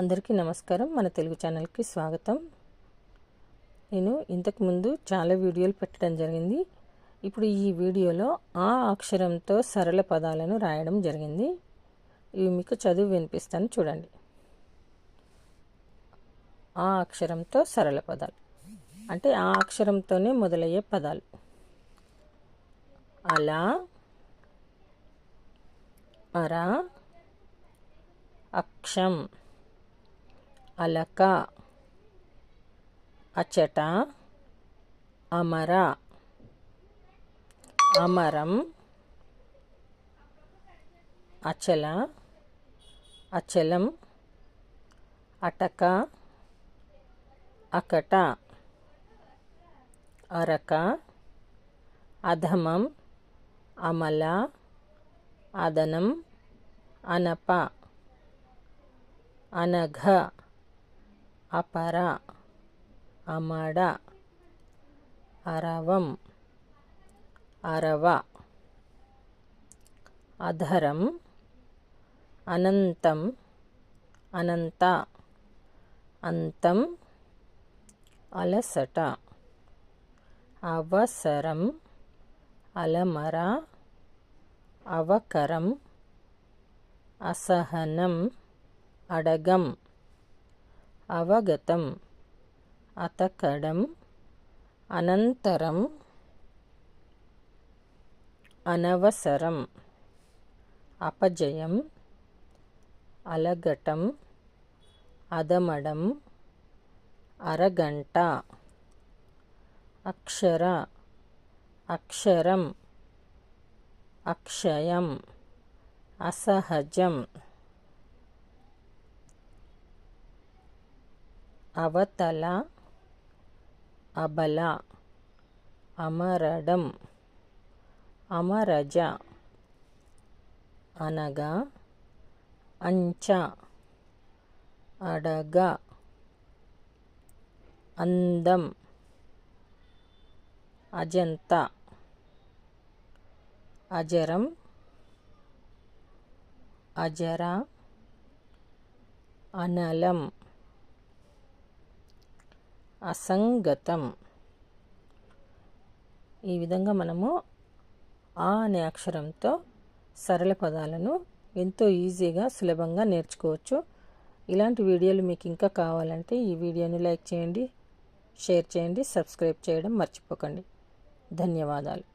అందరికీ నమస్కారం. మన తెలుగు ఛానల్కి స్వాగతం. నేను ఇంతకు ముందు చాలా వీడియోలు పెట్టడం జరిగింది. ఇప్పుడు ఈ వీడియోలో ఆ అక్షరంతో సరళ పదాలను రాయడం జరిగింది. ఇవి మీకు చదువు వినిపిస్తాను, చూడండి. ఆ అక్షరంతో సరళ పదాలు అంటే ఆ అక్షరంతోనే మొదలయ్యే పదాలు. అలా, అర, అక్షం, అలక, అచట, అమర, అమరం, అచల, అచలం, అటక, అకట, అరక, అధమం, అమల, అదనం, అనప, అనఘ, అపర, అమడ, అరవం, అరవ, అధరం, అనంతం, అనంత, అంతం, అలసట, అవసరం, అలమర, అవకరం, అసహనం, అడగం, అవగతం, అతకడం, అనంతరం, అనవసరం, అపజయం, అలగటం, అదమడం, అరగంట, అక్షర, అక్షరం, అక్షయం, అసహజం, అవతల, అబల, అమరడం, అమరజ, అనగ, అంచ, అడగ, అందం, అజంత, అజరం, అజర, అనలం, అసంగతం. ఈ విధంగా మనము ఆ అనే అక్షరంతో సరళ పదాలను ఎంతో ఈజీగా సులభంగా నేర్చుకోవచ్చు. ఇలాంటి వీడియోలు మీకు ఇంకా కావాలంటే ఈ వీడియోని లైక్ చేయండి, షేర్ చేయండి, సబ్స్క్రైబ్ చేయడం మర్చిపోకండి. ధన్యవాదాలు.